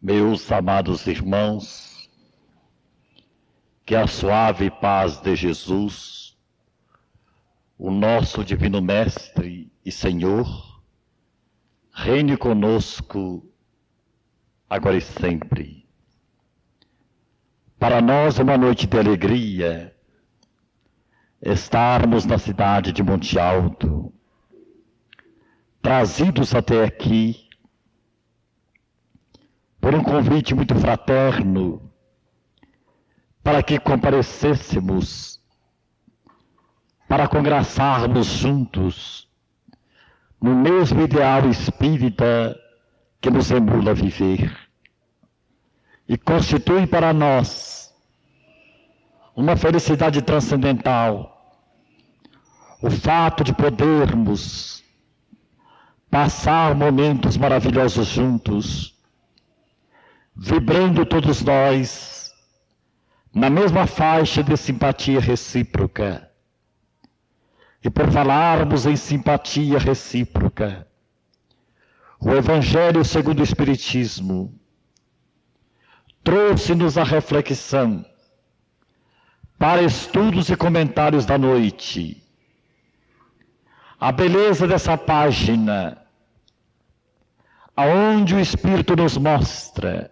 Meus amados irmãos, que a suave paz de Jesus, o nosso Divino Mestre e Senhor, reine conosco agora e sempre. Para nós é uma noite de alegria estarmos na cidade de Monte Alto, trazidos até aqui por um convite muito fraterno, para que comparecêssemos, para congraçarmos juntos no mesmo ideal espírita que nos emula a viver. E constitui para nós uma felicidade transcendental o fato de podermos passar momentos maravilhosos juntos, vibrando todos nós na mesma faixa de simpatia recíproca. E por falarmos em simpatia recíproca, o Evangelho segundo o Espiritismo trouxe-nos a reflexão para estudos e comentários da noite. A beleza dessa página, aonde o Espírito nos mostra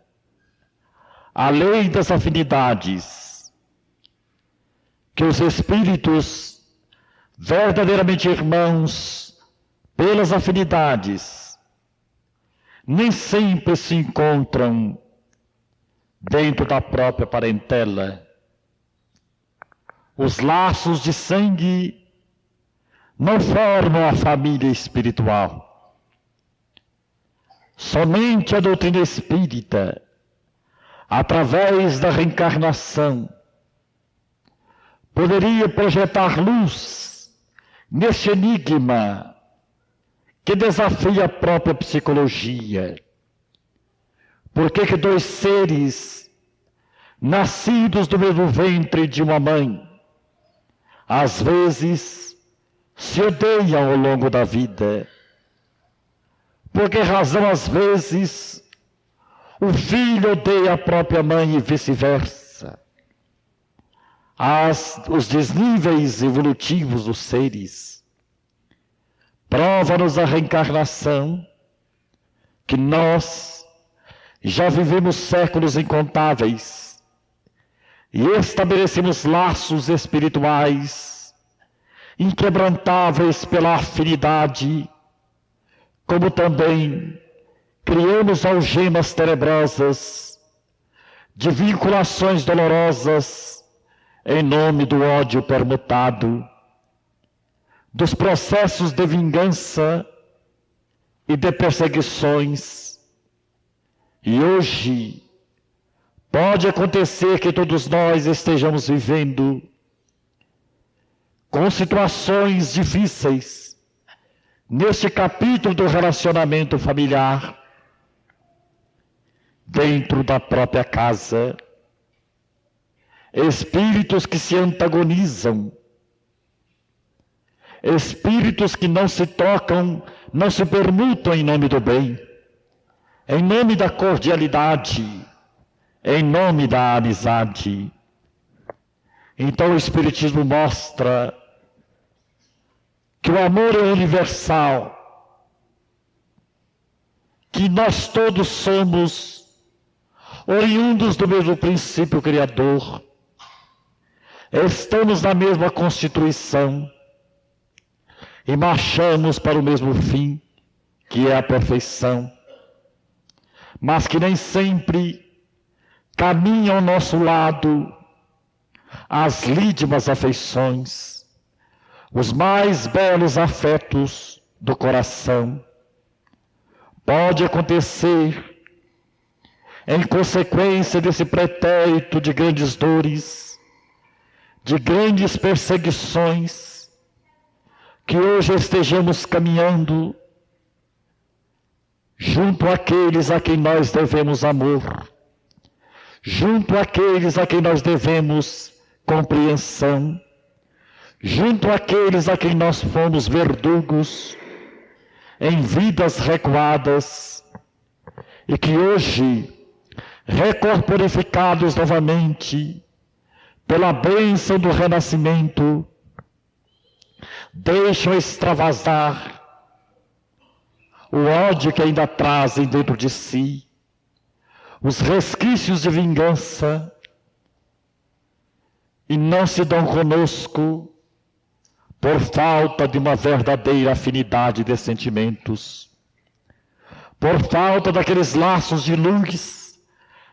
a lei das afinidades, que os espíritos verdadeiramente irmãos pelas afinidades nem sempre se encontram dentro da própria parentela. Os laços de sangue não formam a família espiritual. Somente a doutrina espírita, através da reencarnação, poderia projetar luz neste enigma que desafia a própria psicologia. Por que dois seres nascidos do mesmo ventre de uma mãe, às vezes se odeiam ao longo da vida? Por que razão, às vezes, o filho odeia a própria mãe e vice-versa? Os desníveis evolutivos dos seres prova-nos a reencarnação que nós já vivemos séculos incontáveis e estabelecemos laços espirituais inquebrantáveis pela afinidade, como também criamos algemas tenebrosas de vinculações dolorosas em nome do ódio permutado, dos processos de vingança e de perseguições. E hoje pode acontecer que todos nós estejamos vivendo com situações difíceis neste capítulo do relacionamento familiar, dentro da própria casa, espíritos que se antagonizam, espíritos que não se tocam, não se permutam em nome do bem, em nome da cordialidade, em nome da amizade. Então o Espiritismo mostra que o amor é universal, que nós todos somos oriundos do mesmo princípio criador, estamos na mesma constituição e marchamos para o mesmo fim, que é a perfeição, mas que nem sempre caminham ao nosso lado as lídimas afeições, os mais belos afetos do coração. Pode acontecer, em consequência desse pretérito de grandes dores, de grandes perseguições, que hoje estejamos caminhando junto àqueles a quem nós devemos amor, junto àqueles a quem nós devemos compreensão, junto àqueles a quem nós fomos verdugos em vidas recuadas, e que hoje recorporificados novamente pela bênção do renascimento, deixam extravasar o ódio que ainda trazem dentro de si, os resquícios de vingança, e não se dão conosco por falta de uma verdadeira afinidade de sentimentos, por falta daqueles laços de luz,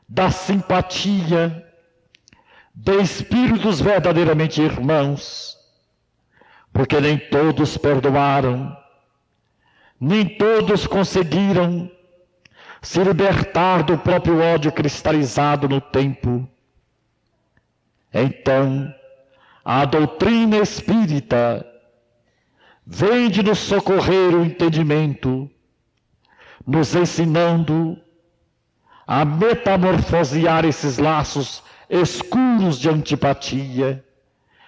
da simpatia, de espíritos verdadeiramente irmãos, porque nem todos perdoaram, nem todos conseguiram se libertar do próprio ódio cristalizado no tempo. Então, a doutrina espírita vem de nos socorrer o entendimento, nos ensinando a metamorfosear esses laços escuros de antipatia,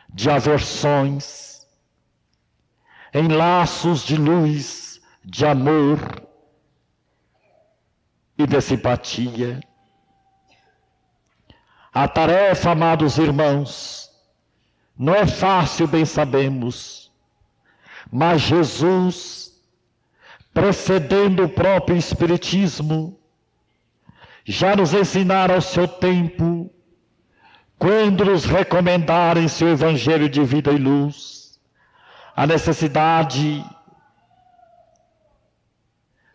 de aversões, em laços de luz, de amor e de simpatia. A tarefa, amados irmãos, não é fácil, bem sabemos, mas Jesus, precedendo o próprio Espiritismo, já nos ensinara ao seu tempo, quando nos recomendara em seu Evangelho de vida e luz, a necessidade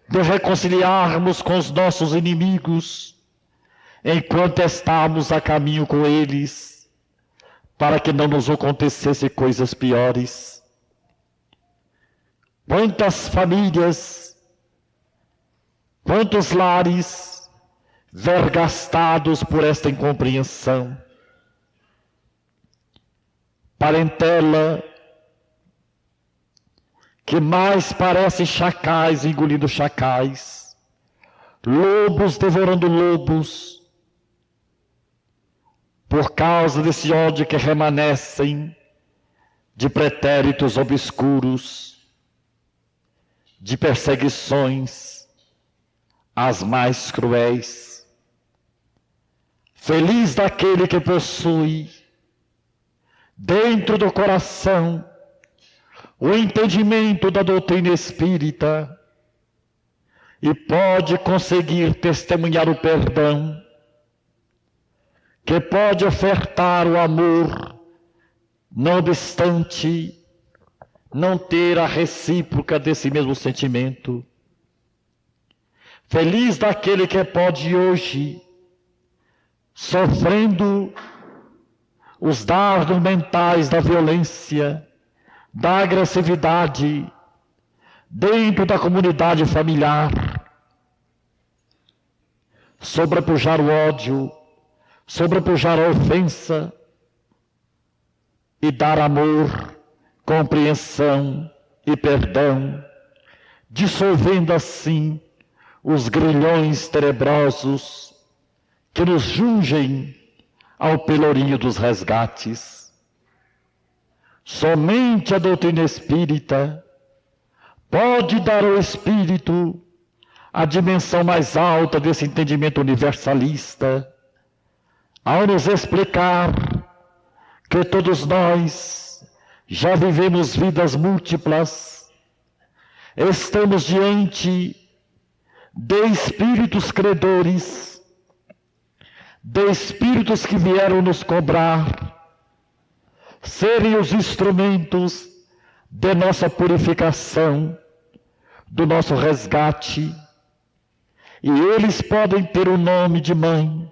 de reconciliarmos com os nossos inimigos, enquanto estamos a caminho com eles, para que não nos acontecessem coisas piores. Quantas famílias, quantos lares vergastados por esta incompreensão, parentela que mais parece chacais engolindo chacais, lobos devorando lobos, por causa desse ódio que remanescem de pretéritos obscuros, de perseguições as mais cruéis. Feliz daquele que possui dentro do coração o entendimento da doutrina espírita e pode conseguir testemunhar o perdão, que pode ofertar o amor, não obstante não ter a recíproca desse mesmo sentimento. Feliz daquele que pode hoje, sofrendo os dardos mentais da violência, da agressividade, dentro da comunidade familiar, sobrepujar o ódio, sobrepujar a ofensa e dar amor, compreensão e perdão, dissolvendo assim os grilhões tenebrosos que nos jungem ao pelourinho dos resgates. Somente a doutrina espírita pode dar ao espírito a dimensão mais alta desse entendimento universalista, ao nos explicar que todos nós já vivemos vidas múltiplas, estamos diante de espíritos credores, de espíritos que vieram nos cobrar, serem os instrumentos de nossa purificação, do nosso resgate, e eles podem ter o nome de mãe,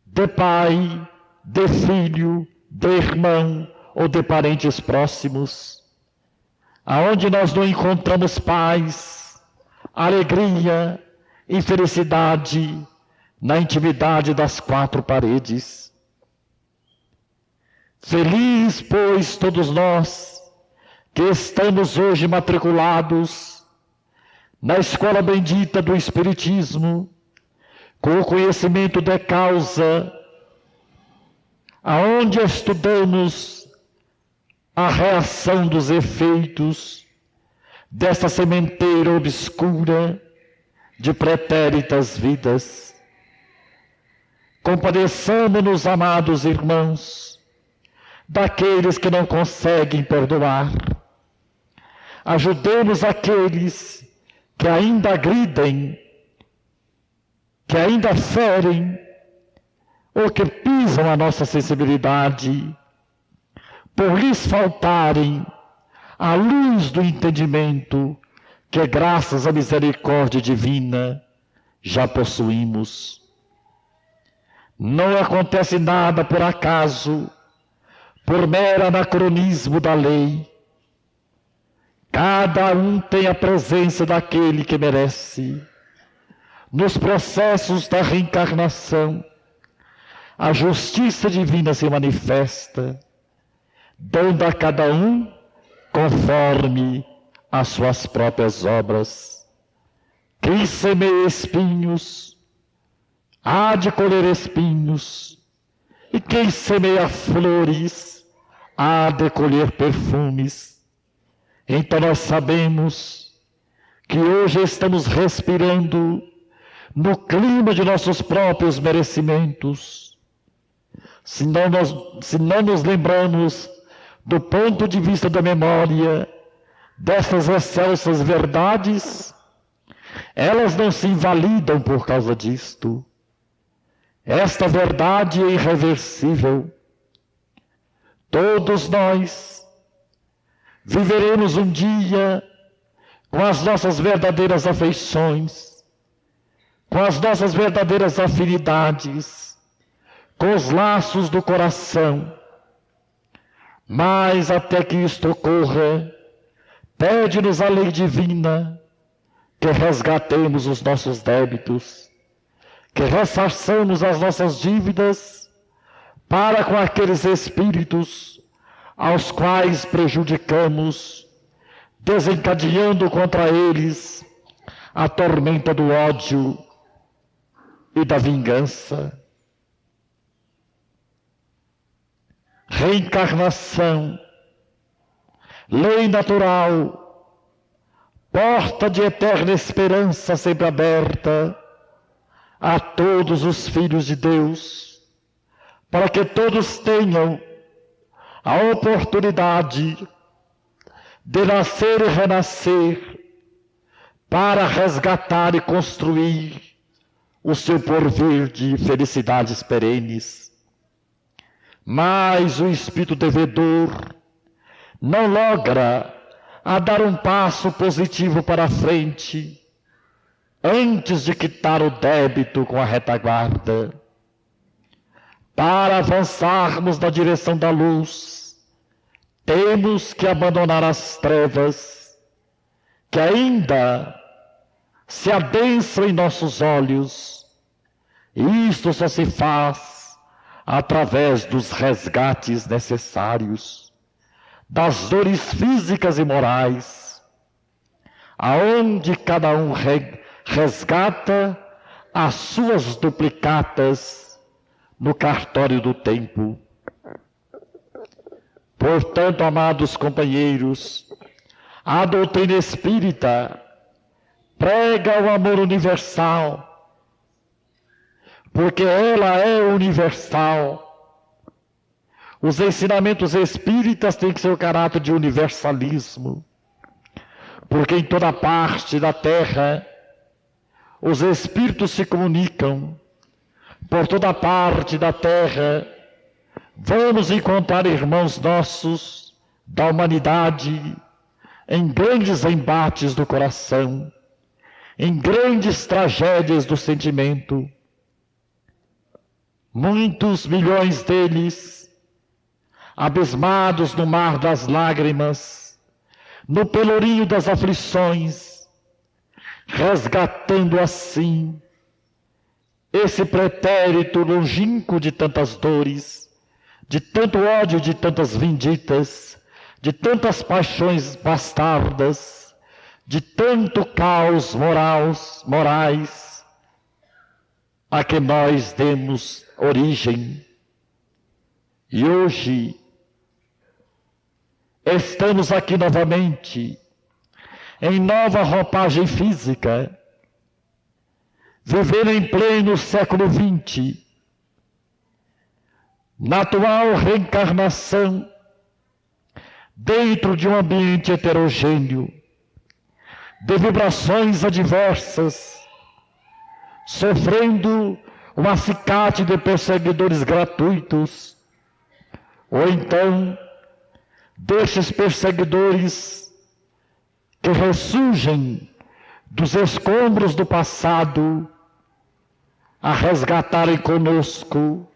de pai, de filho, de irmão ou de parentes próximos, aonde nós não encontramos paz, alegria e felicidade na intimidade das quatro paredes. Feliz, pois, todos nós que estamos hoje matriculados na escola bendita do Espiritismo, com o conhecimento de causa, aonde estudamos a reação dos efeitos desta sementeira obscura de pretéritas vidas. Compadeçamo-nos, amados irmãos, daqueles que não conseguem perdoar. Ajudemos aqueles que ainda agridem, que ainda ferem, ou que pisam a nossa sensibilidade, por lhes faltarem a luz do entendimento que, graças à misericórdia divina, já possuímos. Não acontece nada por acaso, por mero anacronismo da lei. Cada um tem a presença daquele que merece. Nos processos da reencarnação, a justiça divina se manifesta, dando a cada um conforme as suas próprias obras. Quem semeia espinhos, há de colher espinhos, e quem semeia flores, há de colher perfumes. Então nós sabemos que hoje estamos respirando no clima de nossos próprios merecimentos. Se não nos lembramos do ponto de vista da memória dessas excelsas verdades, elas não se invalidam por causa disto. Esta verdade é irreversível. Todos nós viveremos um dia com as nossas verdadeiras afeições, com as nossas verdadeiras afinidades, com os laços do coração. Mas até que isto ocorra, pede-nos a lei divina que resgatemos os nossos débitos, que ressarçamos as nossas dívidas para com aqueles espíritos aos quais prejudicamos, desencadeando contra eles a tormenta do ódio e da vingança. Reencarnação, lei natural, porta de eterna esperança sempre aberta a todos os filhos de Deus, para que todos tenham a oportunidade de nascer e renascer, para resgatar e construir o seu porvir de felicidades perenes. Mas o espírito devedor não logra a dar um passo positivo para a frente, antes de quitar o débito com a retaguarda. Para avançarmos na direção da luz, temos que abandonar as trevas, que ainda se adensam em nossos olhos. E isto só se faz através dos resgates necessários, das dores físicas e morais, aonde cada um resgata as suas duplicatas no cartório do tempo. Portanto, amados companheiros, a doutrina espírita prega o amor universal, porque ela é universal. Os ensinamentos espíritas têm que ser o caráter de universalismo, porque em toda parte da terra os espíritos se comunicam. Por toda parte da terra vamos encontrar irmãos nossos da humanidade em grandes embates do coração, em grandes tragédias do sentimento. Muitos milhões deles, abismados no mar das lágrimas, no pelourinho das aflições, resgatando assim esse pretérito longínquo de tantas dores, de tanto ódio, de tantas vinditas, de tantas paixões bastardas, de tanto caos morais, a que nós demos origem. E hoje estamos aqui novamente, em nova roupagem física, vivendo em pleno século XX, na atual reencarnação, dentro de um ambiente heterogêneo, de vibrações adversas, sofrendo um acicate de perseguidores gratuitos, ou então destes perseguidores que ressurgem dos escombros do passado a resgatarem conosco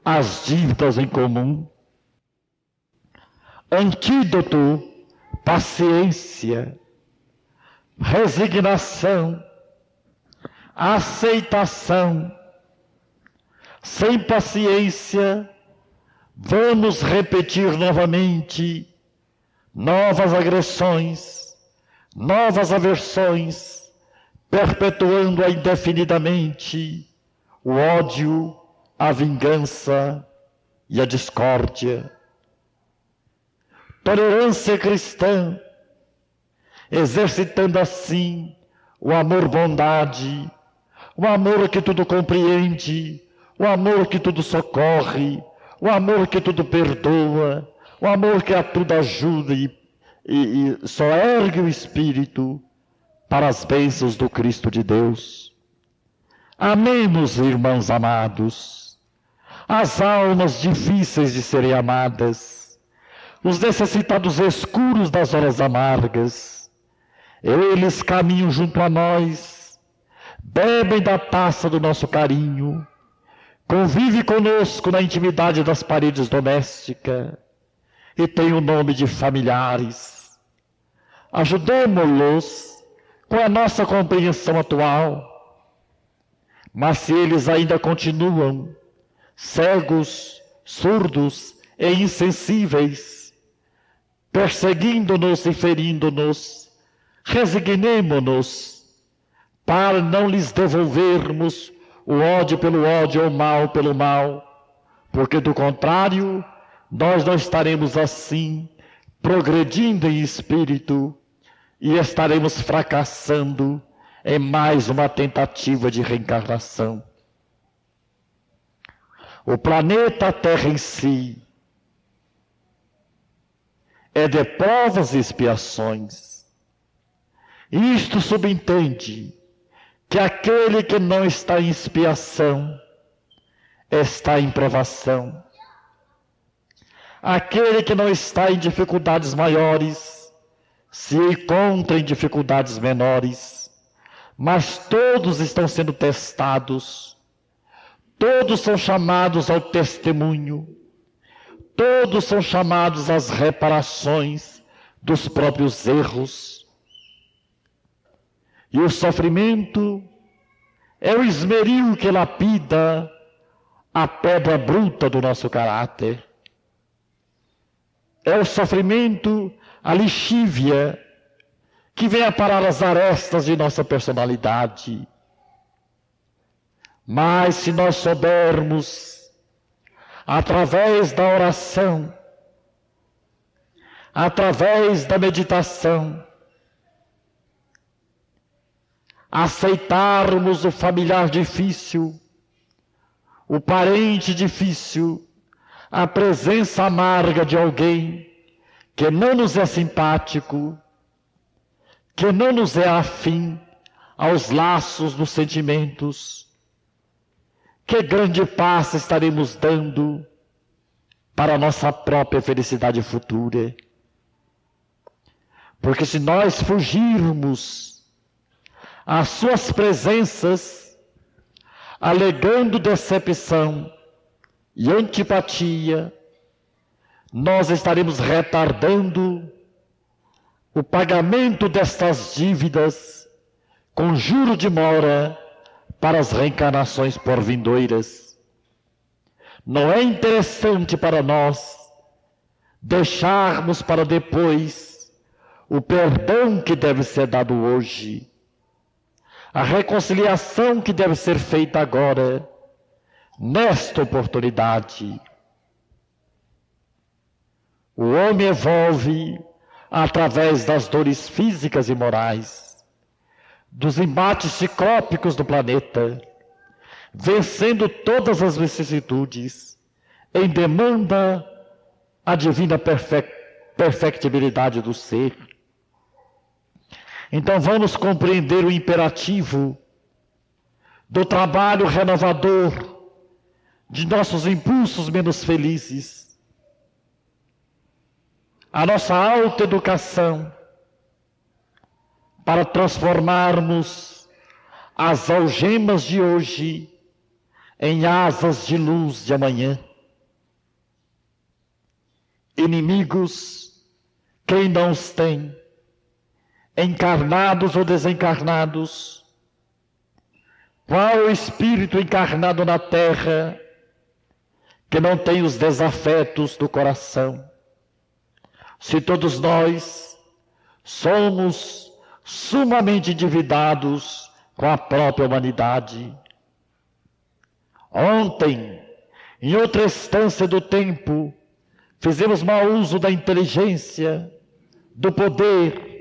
as dívidas em comum. Antídoto: paciência, resignação, aceitação. Sem paciência, vamos repetir novamente novas agressões, novas aversões, perpetuando indefinidamente o ódio, a vingança e a discórdia. Tolerância cristã, exercitando assim o amor-bondade, o amor que tudo compreende, o amor que tudo socorre, o amor que tudo perdoa, o amor que a tudo ajuda e só ergue o espírito para as bênçãos do Cristo de Deus. Amemos, irmãos amados, as almas difíceis de serem amadas, os necessitados escuros das horas amargas. Eles caminham junto a nós, bebem da taça do nosso carinho, convivem conosco na intimidade das paredes domésticas e têm o nome de familiares. Ajudemo-los com a nossa compreensão atual. Mas se eles ainda continuam cegos, surdos e insensíveis, perseguindo-nos e ferindo-nos, resignemo-nos para não lhes devolvermos o ódio pelo ódio ou o mal pelo mal, porque do contrário, nós não estaremos assim, progredindo em espírito e estaremos fracassando em mais uma tentativa de reencarnação. O planeta Terra em si é de provas e expiações. Isto subentende que aquele que não está em expiação está em provação. Aquele que não está em dificuldades maiores se encontra em dificuldades menores, mas todos estão sendo testados, todos são chamados ao testemunho, todos são chamados às reparações dos próprios erros. E o sofrimento é o esmeril que lapida a pedra bruta do nosso caráter. É o sofrimento, a lixívia, que vem aparar as arestas de nossa personalidade. Mas se nós soubermos, através da oração, através da meditação, aceitarmos o familiar difícil, o parente difícil, a presença amarga de alguém que não nos é simpático, que não nos é afim aos laços dos sentimentos, que grande paz estaremos dando para a nossa própria felicidade futura. Porque se nós fugirmos às suas presenças, alegando decepção e antipatia, nós estaremos retardando o pagamento destas dívidas com juro de mora para as reencarnações por vindouras. Não é interessante para nós deixarmos para depois o perdão que deve ser dado hoje, a reconciliação que deve ser feita agora, nesta oportunidade. O homem evolve através das dores físicas e morais, dos embates ciclópicos do planeta, vencendo todas as vicissitudes, em demanda a divina perfectibilidade do ser. Então vamos compreender o imperativo do trabalho renovador de nossos impulsos menos felizes. A nossa autoeducação para transformarmos as algemas de hoje em asas de luz de amanhã. Inimigos, quem não os tem, encarnados ou desencarnados, qual o espírito encarnado na terra que não tem os desafetos do coração? Se todos nós somos sumamente endividados com a própria humanidade. Ontem, em outra instância do tempo, fizemos mau uso da inteligência, do poder.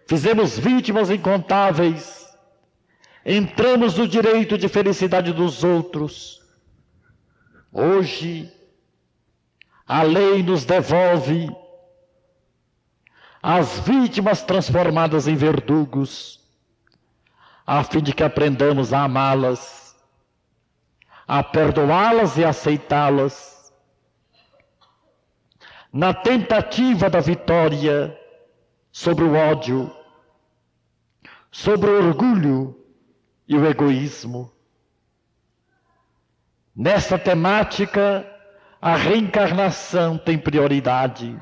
Fizemos vítimas incontáveis. Entramos no direito de felicidade dos outros. Hoje, a lei nos devolve as vítimas transformadas em verdugos, a fim de que aprendamos a amá-las, a perdoá-las e aceitá-las, na tentativa da vitória sobre o ódio, sobre o orgulho e o egoísmo. Nessa temática, a reencarnação tem prioridade.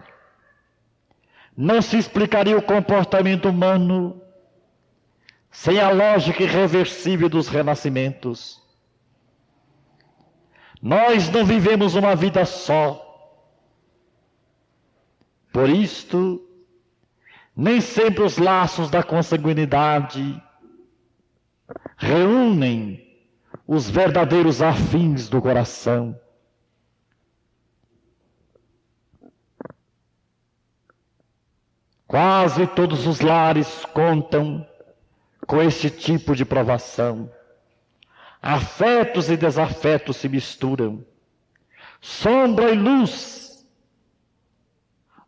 Não se explicaria o comportamento humano sem a lógica irreversível dos renascimentos. Nós não vivemos uma vida só. Por isto, nem sempre os laços da consanguinidade reúnem os verdadeiros afins do coração. Quase todos os lares contam com esse tipo de provação. Afetos e desafetos se misturam. Sombra e luz,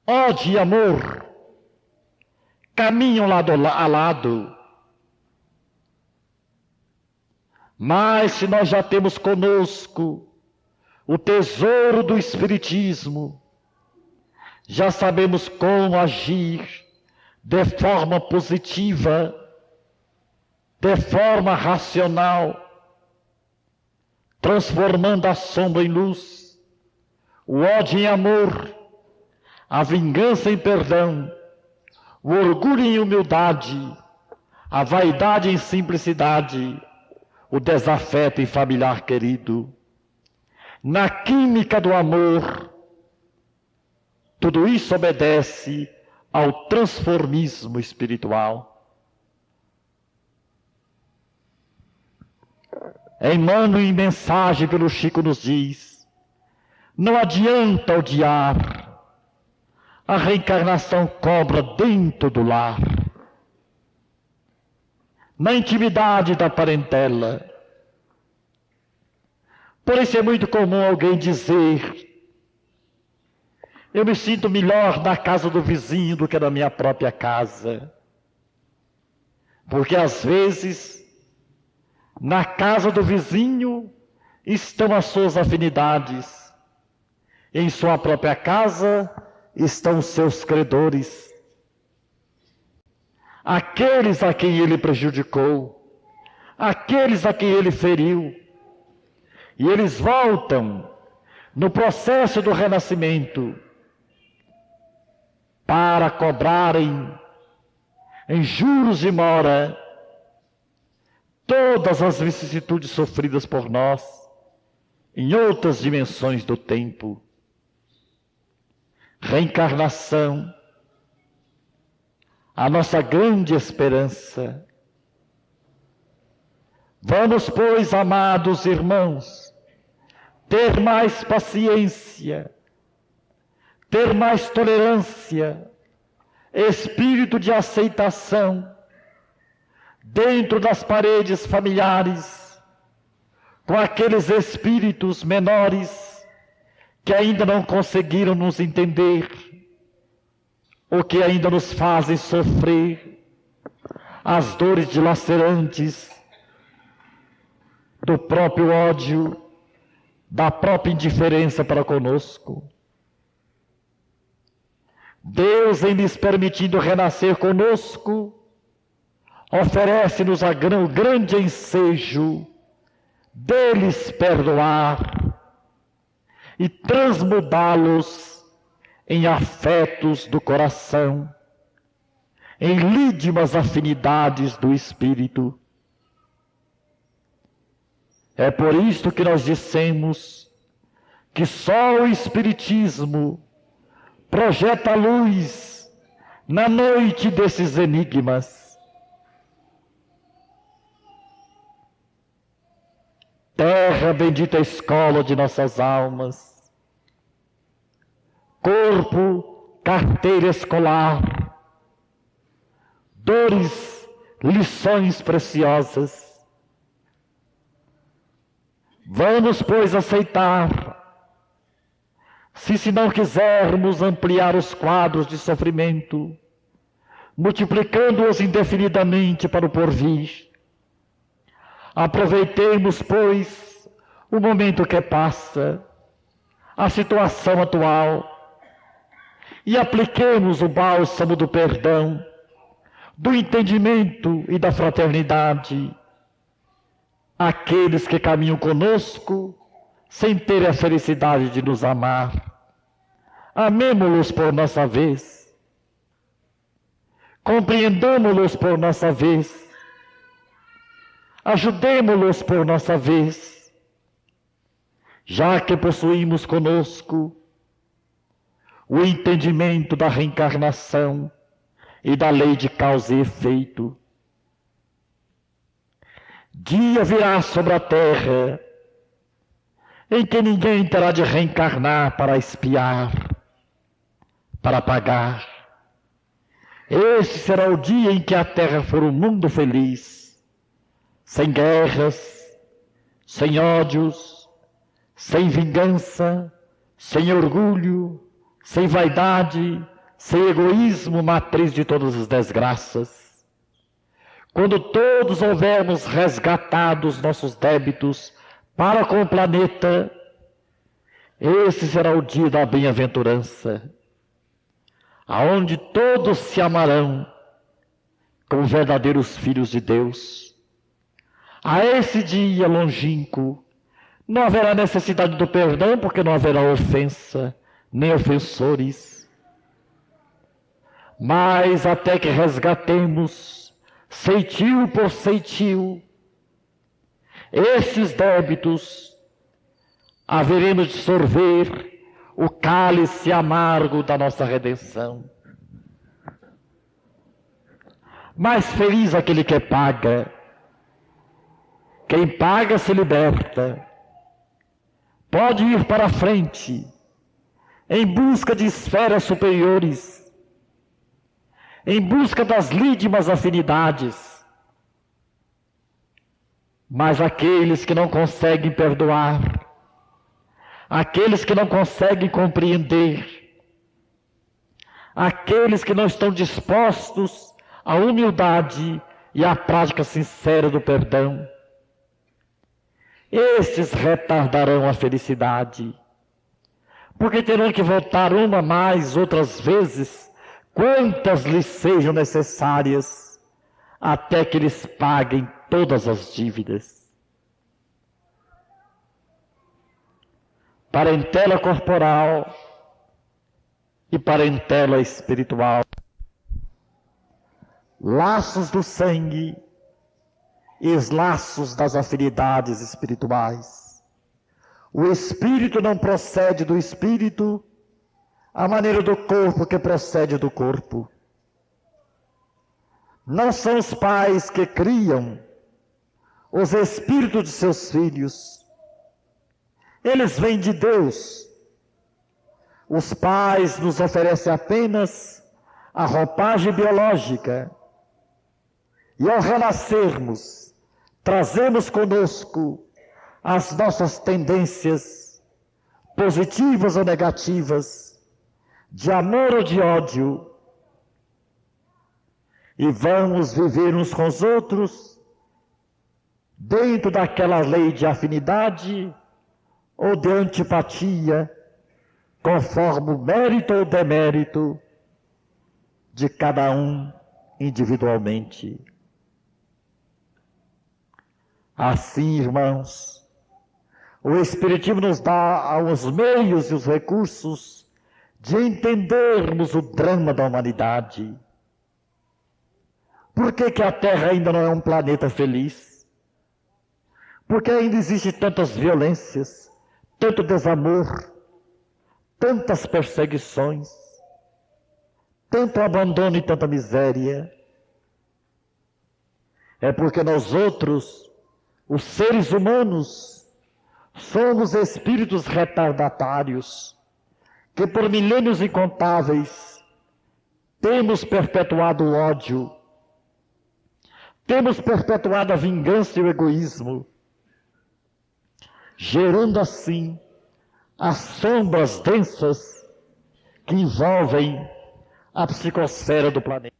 ódio e amor, caminham lado a lado. Mas se nós já temos conosco o tesouro do Espiritismo, já sabemos como agir de forma positiva, de forma racional, transformando a sombra em luz, o ódio em amor, a vingança em perdão, o orgulho em humildade, a vaidade em simplicidade, o desafeto em familiar querido. Na química do amor, tudo isso obedece ao transformismo espiritual. Emmanuel, em mensagem pelo Chico, nos diz: não adianta odiar, a reencarnação cobra dentro do lar, na intimidade da parentela. Por isso é muito comum alguém dizer: eu me sinto melhor na casa do vizinho do que na minha própria casa. Porque às vezes, na casa do vizinho estão as suas afinidades. Em sua própria casa estão os seus credores. Aqueles a quem ele prejudicou, aqueles a quem ele feriu. E eles voltam no processo do renascimento para cobrarem em juros de mora todas as vicissitudes sofridas por nós em outras dimensões do tempo. Reencarnação, a nossa grande esperança. Vamos, pois, amados irmãos, ter mais paciência, ter mais tolerância, espírito de aceitação dentro das paredes familiares, com aqueles espíritos menores que ainda não conseguiram nos entender, ou que ainda nos fazem sofrer as dores dilacerantes do próprio ódio, da própria indiferença para conosco. Deus, em nos permitindo renascer conosco, oferece-nos o grande ensejo deles perdoar e transmudá-los em afetos do coração, em lídimas afinidades do espírito. É por isto que nós dissemos que só o Espiritismo projeta luz na noite desses enigmas. Terra, bendita escola de nossas almas, corpo, carteira escolar, dores, lições preciosas. Vamos, pois, aceitar, se não quisermos ampliar os quadros de sofrimento, multiplicando-os indefinidamente para o porvir. Aproveitemos, pois, o momento que passa, a situação atual, e apliquemos o bálsamo do perdão, do entendimento e da fraternidade àqueles que caminham conosco sem ter a felicidade de nos amar. Amemo-los por nossa vez, compreendamo-los por nossa vez, ajudemo-los por nossa vez, já que possuímos conosco o entendimento da reencarnação e da lei de causa e efeito. Dia virá sobre a terra em que ninguém terá de reencarnar para espiar, para pagar. Este será o dia em que a terra for um mundo feliz, sem guerras, sem ódios, sem vingança, sem orgulho, sem vaidade, sem egoísmo, matriz de todas as desgraças. Quando todos houvermos resgatado os nossos débitos para com o planeta, esse será o dia da bem-aventurança, aonde todos se amarão como verdadeiros filhos de Deus. A esse dia longínquo não haverá necessidade do perdão, porque não haverá ofensa, nem ofensores. Mas até que resgatemos, ceitil por ceitil, esses débitos, haveremos de sorver o cálice amargo da nossa redenção. Mais feliz aquele que paga. Quem paga se liberta. Pode ir para a frente, em busca de esferas superiores, em busca das lídimas afinidades. Mas aqueles que não conseguem perdoar, aqueles que não conseguem compreender, aqueles que não estão dispostos à humildade e à prática sincera do perdão, estes retardarão a felicidade, porque terão que voltar uma mais, outras vezes, quantas lhes sejam necessárias, até que eles paguem todas as dívidas. Parentela corporal e parentela espiritual, laços do sangue e os laços das afinidades espirituais. O espírito não procede do espírito, a maneira do corpo que procede do corpo. Não são os pais que criam os espíritos de seus filhos. Eles vêm de Deus. Os pais nos oferecem apenas a roupagem biológica. E ao renascermos, trazemos conosco as nossas tendências, positivas ou negativas, de amor ou de ódio, e vamos viver uns com os outros dentro daquela lei de afinidade ou de antipatia, conforme o mérito ou demérito de cada um individualmente. Assim, irmãos, o Espiritismo nos dá os meios e os recursos de entendermos o drama da humanidade. Por que a Terra ainda não é um planeta feliz? Por que ainda existem tantas violências, tanto desamor, tantas perseguições, tanto abandono e tanta miséria? É porque nós outros, os seres humanos, somos espíritos retardatários, que por milênios incontáveis temos perpetuado o ódio, temos perpetuado a vingança e o egoísmo, gerando assim as sombras densas que envolvem a psicosfera do planeta.